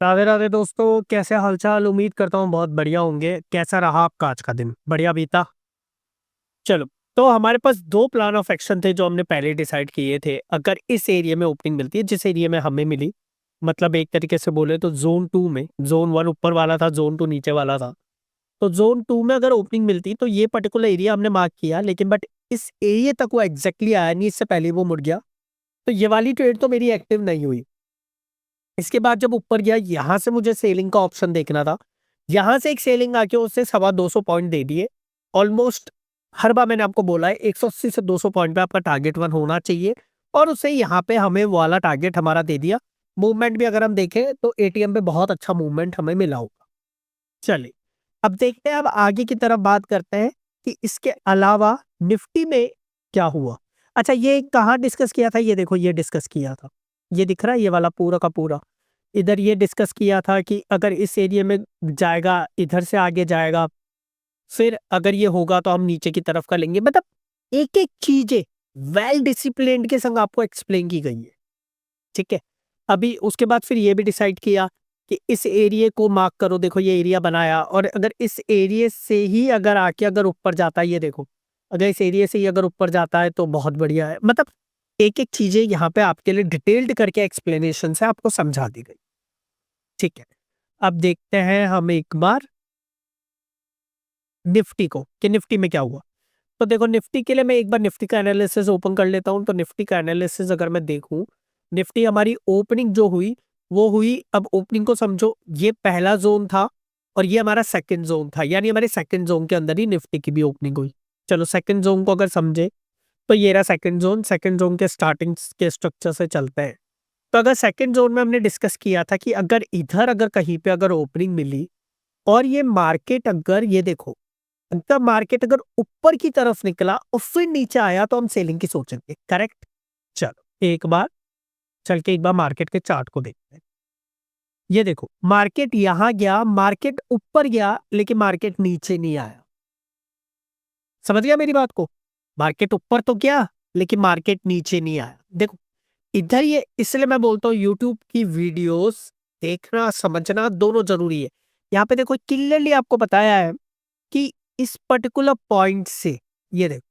राधे राधे दोस्तों, कैसे हालचाल। उम्मीद करता हूँ बहुत बढ़िया होंगे। कैसा रहा आपका आज का दिन? बढ़िया बीता? चलो। तो हमारे पास दो प्लान ऑफ एक्शन थे जो हमने पहले डिसाइड किए थे। अगर इस एरिया में ओपनिंग मिलती है जिस एरिया में हमें मिली, मतलब एक तरीके से बोले तो जोन टू में, जोन वन ऊपर वाला था, जोन टू नीचे वाला था। तो जोन टू में अगर ओपनिंग मिलती तो ये पर्टिकुलर एरिया हमने मार्क किया, लेकिन बट इस एरिया तक वो एग्जैक्टली आया नहीं, इससे पहले वो मुड़ गया। तो ये वाली ट्रेड तो मेरी एक्टिव नहीं हुई। इसके बाद जब ऊपर गया, यहां से मुझे सेलिंग का ऑप्शन देखना था। यहां से एक सेलिंग आके उससे 250 पॉइंट दे दिए। ऑलमोस्ट हर बार मैंने आपको बोला है 180 से 200 पॉइंट पे आपका टारगेट वन होना चाहिए। और उसे यहाँ पे हमें वो वाला टारगेट हमारा दे दिया। मूवमेंट भी अगर हम देखें तो एटीएम पे बहुत अच्छा मूवमेंट हमें मिला होगा। चलिए, अब देखते हैं, अब आगे की तरफ बात करते हैं कि इसके अलावा निफ्टी में क्या हुआ। अच्छा, ये कहाँ डिस्कस किया था? ये देखो, ये डिस्कस किया था। ये दिख रहा है, ये वाला पूरा का पूरा। इधर ये डिस्कस किया था कि अगर इस एरिया में जाएगा, इधर से आगे जाएगा, फिर अगर ये होगा तो हम नीचे की तरफ का लेंगे। मतलब एक एक चीजें वेल डिसिप्लिन्ड के संग आपको एक्सप्लेन की गई है। ठीक है। अभी उसके बाद फिर ये भी डिसाइड किया कि इस एरिया को मार्क करो। देखो, ये एरिया बनाया, और अगर इस एरिया से ही अगर आके अगर ऊपर जाता है, ये देखो, अगर इस एरिया से ही अगर ऊपर जाता है तो बहुत बढ़िया है। मतलब एक एक चीजें यहाँ पे आपके लिए डिटेल्ड करके एक्सप्लेनेशन से आपको समझा दी गई। ठीक है। अब देखते हैं हम एक बार निफ्टी को, कि निफ्टी में क्या हुआ। तो देखो, निफ्टी के लिए मैं एक बार निफ्टी का एनालिसिस ओपन कर लेता हूं। तो निफ्टी का एनालिसिस अगर मैं देखूं, निफ्टी हमारी ओपनिंग जो हुई वो हुई। अब ओपनिंग को समझो, ये पहला जोन था और ये हमारा सेकंड जोन था, यानी हमारे सेकंड जोन के अंदर ही निफ्टी की भी ओपनिंग हुई। चलो, सेकंड जोन को अगर समझे तो ये रहा सेकंड जोन। सेकंड जोन के स्टार्टिंग के स्ट्रक्चर से चलते हैं। तो अगर सेकंड जोन में हमने डिस्कस किया था कि अगर इधर अगर कहीं पे अगर ओपनिंग मिली और ये मार्केट अगर, ये देखो, अगर मार्केट अगर ऊपर की तरफ निकला और फिर नीचे आया तो हम सेलिंग की सोचेंगे। करेक्ट। चलो, एक बार चल के एक बार मार्केट के चार्ट को देखते हैं। ये देखो, मार्केट यहां गया, मार्केट ऊपर गया, लेकिन मार्केट नीचे नहीं आया। समझ गया मेरी बात को? मार्केट ऊपर तो गया लेकिन मार्केट नीचे नहीं आया। देखो, इधर ये इसलिए मैं बोलता हूँ यूट्यूब की वीडियोस देखना समझना दोनों जरूरी है। यहाँ पे देखो, क्लियरली आपको बताया है कि इस पर्टिकुलर पॉइंट से, ये देखो,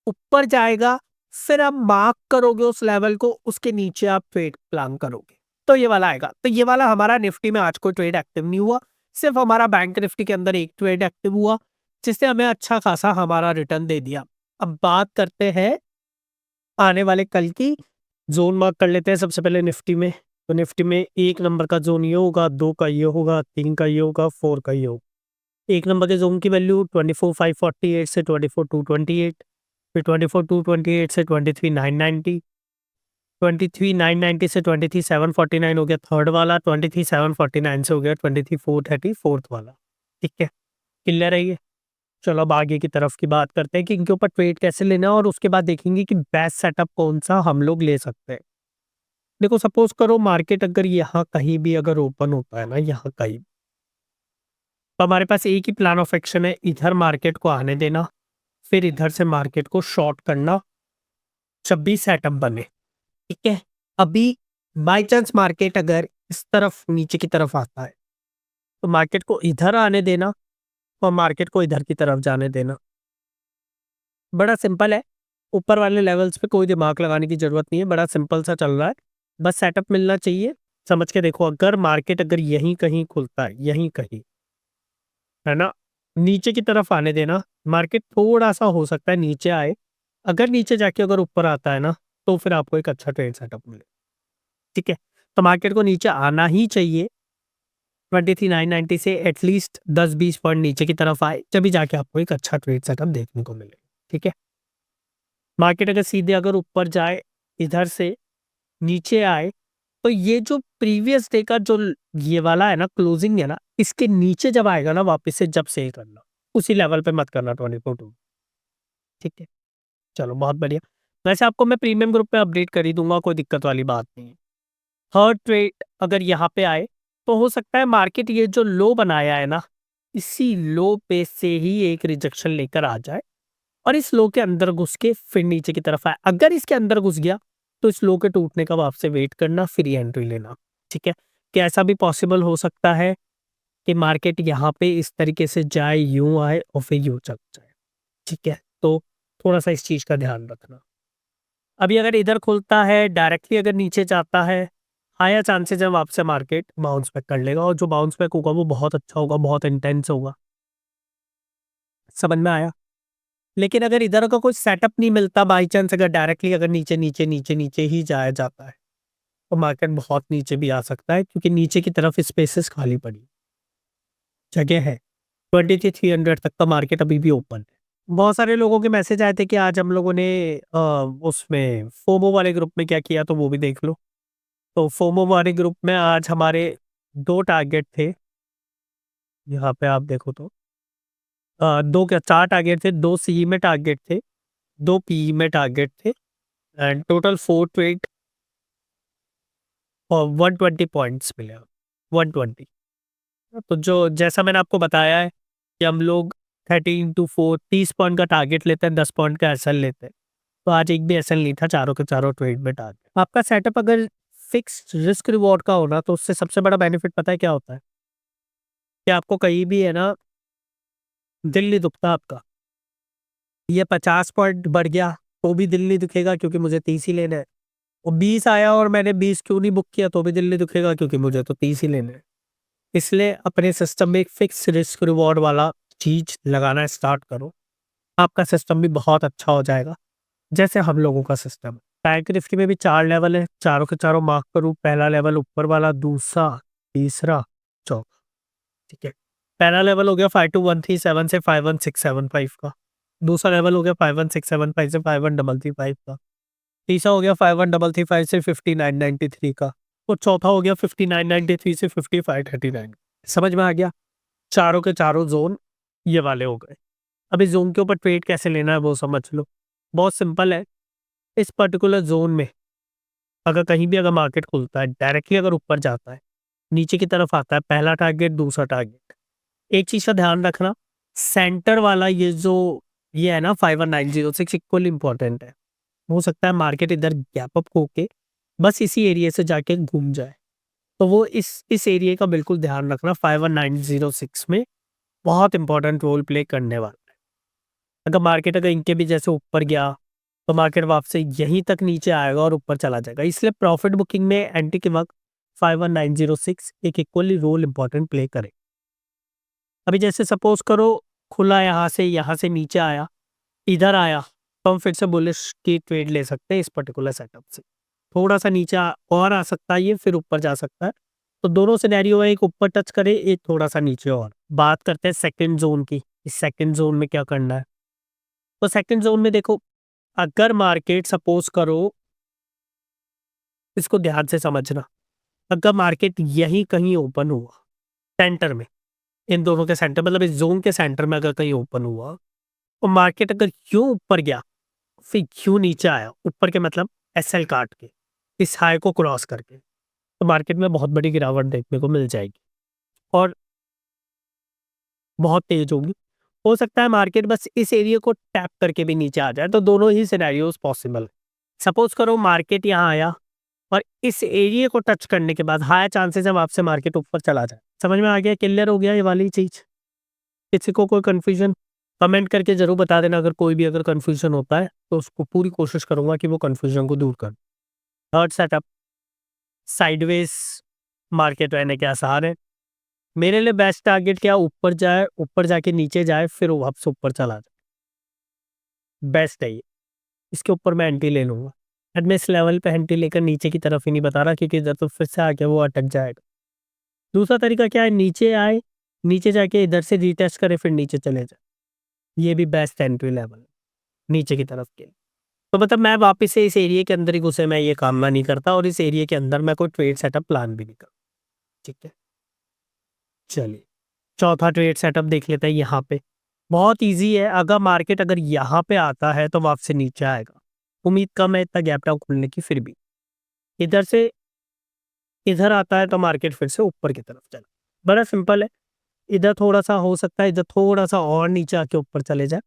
ऊपर जाएगा, फिर आप मार्क करोगे उस लेवल को, उसके नीचे आप ट्रेड प्लान करोगे तो ये वाला आएगा। तो ये वाला हमारा निफ्टी में आज कोई ट्रेड एक्टिव नहीं हुआ। सिर्फ हमारा बैंक निफ्टी के अंदर एक ट्रेड एक्टिव हुआ, जिससे हमें अच्छा खासा हमारा रिटर्न दे दिया। अब बात करते हैं आने वाले कल की। जोन मार्क कर लेते हैं सबसे पहले निफ्टी में। तो निफ्टी में एक नंबर का जोन ये होगा, दो का ये होगा, तीन का ये होगा, फोर का ये होगा। एक नंबर के जोन की वैल्यू 24,548 से 24,228, फिर 24,228 से 23,990, 23,990 से 23,749 हो गया थर्ड वाला, 23,749 से हो गया 23,430 फोर्थ वाला। ठीक है, क्लियर है ये? चलो, अब आगे की तरफ की बात करते हैं कि इनके ऊपर ट्रेड कैसे लेना है, और उसके बाद देखेंगे कि बेस्ट सेटअप कौन सा हम लोग ले सकते हैं। देखो, सपोज करो मार्केट अगर यहाँ कहीं भी अगर ओपन होता है ना, यहाँ कहीं, तो हमारे पास एक ही प्लान ऑफ एक्शन है, इधर मार्केट को आने देना, फिर इधर से मार्केट को शॉर्ट करना जब भी सेटअप बने। ठीक है। अभी बाई चांस मार्केट अगर इस तरफ नीचे की तरफ आता है तो मार्केट को इधर आने देना और मार्केट को इधर की तरफ जाने देना। बड़ा सिंपल है। ऊपर वाले लेवल्स पे कोई दिमाग लगाने की जरूरत नहीं है, बड़ा सिंपल सा चल रहा है। बस सेटअप मिलना चाहिए। समझ के देखो, अगर मार्केट अगर यहीं कहीं खुलता है, यहीं कहीं, है ना, नीचे की तरफ आने देना। मार्केट थोड़ा सा हो सकता है नीचे आए, अगर नीचे जाके अगर ऊपर आता है ना, तो फिर आपको एक अच्छा ट्रेड सेटअप मिले। ठीक है। तो मार्केट को नीचे आना ही चाहिए। 23,990 से एटलीस्ट 10-20 पॉइंट नीचे की तरफ आए, तभी जाके आपको एक अच्छा ट्रेड सेटअप देखने को मिले। ठीक है। मार्केट अगर सीधे अगर ऊपर जाए, इधर से नीचे आए, तो ये जो प्रीवियस डे का जो ये वाला है ना, क्लोजिंग है ना, इसके नीचे जब आएगा ना वापस से, जब सेल करना, उसी लेवल पे मत करना 24-2। ठीक है। चलो, बहुत बढ़िया। वैसे आपको मैं प्रीमियम ग्रुप पे अपडेट कर ही दूंगा, कोई दिक्कत वाली बात नहीं है। थर्ड ट्रेड अगर यहाँ पे आए तो हो सकता है मार्केट ये जो लो बनाया है ना, इसी लो पे से ही एक रिजेक्शन लेकर आ जाए और इस लो के अंदर घुस के फिर नीचे की तरफ आए। अगर इसके अंदर घुस गया तो इस लो के टूटने का आपसे वेट करना, फिर एंट्री लेना। ठीक है। कैसा भी पॉसिबल हो सकता है कि मार्केट यहाँ पे इस तरीके से जाए, यूँ आए और फिर यूँ चल जाए, ठीक है? तो थोड़ा-सा इस चीज़ का ध्यान रखना। अभी अगर इधर खुलता है, डायरेक्टली अगर नीचे जाता है, हायर चांसेज़ है वहाँ से मार्केट बाउंस बैक कर लेगा और जो बाउंस बैक होगा वो बहुत अच्छा होगा, बहुत इंटेंस होगा। समझ में आया? लेकिन अगर इधर का कोई सेटअप नहीं मिलता, बाय चांस अगर डायरेक्टली अगर नीचे, नीचे, नीचे, नीचे ही जाया जाता है, तो मार्केट बहुत नीचे भी आ सकता है क्योंकि नीचे की तरफ स्पेसेस खाली पड़ी जगह है। 23,300 तक का मार्केट अभी भी ओपन है। बहुत सारे लोगों के मैसेज आए थे कि आज हम लोगों ने उसमें फोमो वाले ग्रुप में क्या किया, तो वो भी देख लो। तो फोमो वाले ग्रुप में आज हमारे 2 टारगेट थे। यहाँ पे आप देखो तो 2 क्या 4 टारगेट थे, 2 सीई में टारगेट थे, 2 पीई में टारगेट थे एंड टोटल 4 ट्रेड और 120 पॉइंट्स मिले। 120। तो जो जैसा मैंने आपको बताया है कि हम लोग 30 इंटू 4 30 पॉइंट का टारगेट लेते हैं, 10 पॉइंट का एसएल लेते हैं। तो आज एक भी एसएल नहीं था, चारों के चारों ट्रेड में टारगेट। आपका सेटअप अगर फिक्स रिस्क रिवॉर्ड का होना, तो उससे सबसे बड़ा बेनिफिट पता है क्या होता है? कि आपको कहीं भी है ना, दिल नहीं दुखता आपका। ये 50 पॉइंट बढ़ गया तो भी दिल नहीं दुखेगा क्योंकि मुझे 30 ही लेना है। और 20 आया और मैंने 20 क्यों नहीं बुक किया तो भी दिल नहीं दुखेगा क्योंकि मुझे तो 30 ही लेना है। इसलिए अपने सिस्टम में एक फिक्स रिस्क रिवॉर्ड वाला चीज लगाना स्टार्ट करो। आपका सिस्टम भी बहुत अच्छा हो जाएगा, जैसे हम लोगों का सिस्टम है। बैंक निफ्टी में भी 4 लेवल है, चारों के चारों मार्क करूँ। पहला लेवल ऊपर वाला, दूसरा, तीसरा, चौथा, ठीक है। पहला लेवल हो गया 52,137 से 51,675 का। दूसरा लेवल हो गया 51,675 से 51,335 का। तीसरा हो गया 51,335 से 59,93 का। और चौथा हो गया 59,93 से 55,39। समझ में आ गया? चारों के चारों जोन ये वाले हो गए। अब इस जोन के ऊपर ट्रेड कैसे लेना है वो समझ लो। बहुत सिंपल है। इस पर्टिकुलर जोन में अगर कहीं भी अगर मार्केट खुलता है, डायरेक्टली अगर ऊपर जाता है, नीचे की तरफ आता है, पहला टारगेट, दूसरा टारगेट, एक चीज का ध्यान रखना, सेंटर वाला ये है ना 51,906 इक्वल इंपॉर्टेंट है। हो सकता है मार्केट इधर गैप अप होके बस इसी एरिया से जाके घूम जाए, तो वो इस एरिया का बिल्कुल ध्यान रखना। 51,906 में बहुत इंपॉर्टेंट रोल प्ले करने वाला है। अगर मार्केट अगर इनके भी जैसे ऊपर गया तो मार्केट वापसी यहीं तक नीचे आएगा और ऊपर चला जाएगा। इसलिए प्रॉफिट बुकिंग में एंट्री के वक्त 51,906 एक इक्वली रोल इंपॉर्टेंट प्ले करे। अभी जैसे सपोज करो खुला यहाँ से नीचे आया, इधर आया, तो हम फिर से बुलिश की ट्रेड ले सकते हैं इस पर्टिकुलर सेटअप से। थोड़ा सा नीचे और आ सकता है ये, फिर ऊपर जा सकता है। तो दोनों सिनेरियो है, एक ऊपर टच करे, एक थोड़ा सा नीचे। और बात करते हैं सेकंड जोन की। इस सेकंड जोन में क्या करना है? तो सेकंड जोन में देखो, अगर मार्केट सपोज करो, इसको ध्यान से समझना, अगर मार्केट यहीं कहीं ओपन हुआ सेंटर में, इन दोनों के सेंटर मतलब इस जोन के सेंटर में अगर कहीं ओपन हुआ और मार्केट अगर क्यों ऊपर गया फिर क्यों नीचे आया, ऊपर के मतलब एसएल काट के इस हाई को क्रॉस करके, तो मार्केट में बहुत बड़ी गिरावट देखने को मिल जाएगी और बहुत तेज होगी। हो सकता है मार्केट बस इस एरिया को टैप करके भी नीचे आ जाए, तो दोनों ही सिनेरियोज पॉसिबल है। सपोज करो मार्केट यहाँ आया और इस एरिया को टच करने के बाद हाई चांसेस है आपसे मार्केट ऊपर चला जाए। समझ में आ गया? क्लियर हो गया ये वाली चीज? किसी को कोई कंफ्यूजन कमेंट करके जरूर बता देना। अगर कोई भी अगर कंफ्यूजन होता है तो उसको पूरी कोशिश करूंगा कि वो कंफ्यूजन को दूर कर। थर्ड सेटअप, साइडवेज मार्केट रहने के आसार है। मेरे लिए बेस्ट टारगेट क्या, ऊपर जाए, ऊपर जाके नीचे जाए, फिर वापस ऊपर चला जाए, बेस्ट है ये। इसके ऊपर मैं एंट्री ले लूंगा। बट मैं इस लेवल पे एंट्री लेकर नीचे की तरफ ही नहीं बता रहा क्योंकि इधर तो फिर से आके वो अटक जाएगा। दूसरा तरीका क्या है, नीचे आए, नीचे जाके इधर से रीटेस्ट करे, फिर नीचे चले जाए। ये भी बेस्ट एंट्री लेवल है नीचे की तरफ के। तो मतलब मैं वापस से इस एरिया के अंदर ही घुसे, मैं ये कामना नहीं करता और इस एरिया के अंदर मैं कोई ट्रेड सेटअप प्लान भी नहीं करता। ठीक है, चलिए चौथा ट्रेड सेटअप देख लेते हैं। यहाँ पे बहुत इजी है। अगर मार्केट अगर यहाँ पे आता है तो वापस नीचे आएगा। उम्मीद कम है इतना गैप डाउन खुलने की, फिर भी इधर से इधर आता है तो मार्केट फिर से ऊपर की तरफ चला। बड़ा सिंपल है। इधर थोड़ा सा हो सकता है, इधर थोड़ा सा और नीचे आके ऊपर चले जाए।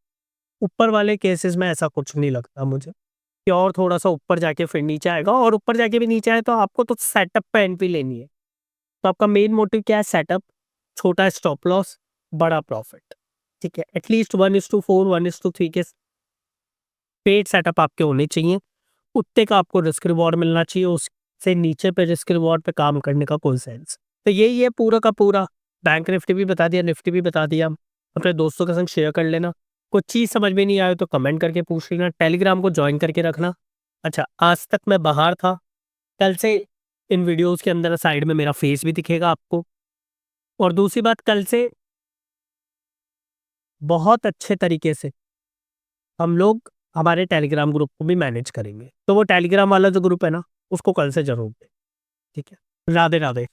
ऊपर वाले केसेस में ऐसा कुछ नहीं लगता मुझे कि और थोड़ा सा ऊपर जाके फिर नीचे आएगा। और ऊपर जाके भी नीचे आए तो आपको तो सेटअप पे एंट्री लेनी है। तो आपका मेन मोटिव क्या है? सेटअप, छोटा स्टॉप लॉस, बड़ा प्रॉफिट। ठीक है, एटलीस्ट 1:4 1:3 के पेड सेटअप आपके होने चाहिए। उतने का आपको रिस्क रिवॉर्ड मिलना चाहिए, उससे नीचे पे रिस्क रिवॉर्ड पे काम करने का कोई सेंस। तो यही है पूरा का पूरा। बैंक निफ्टी भी बता दिया, निफ्टी भी बता दिया। अपने दोस्तों के संग शेयर कर लेना। कुछ चीज़ समझ में नहीं आए तो कमेंट करके पूछ लेना। टेलीग्राम को ज्वाइन करके रखना। अच्छा, आज तक मैं बाहर था, कल से इन वीडियोस के अंदर साइड में मेरा फेस भी दिखेगा आपको। और दूसरी बात, कल से बहुत अच्छे तरीके से हम लोग हमारे टेलीग्राम ग्रुप को भी मैनेज करेंगे। तो वो टेलीग्राम वाला जो ग्रुप है ना, उसको कल से जरूर दें। ठीक है, राधे राधे।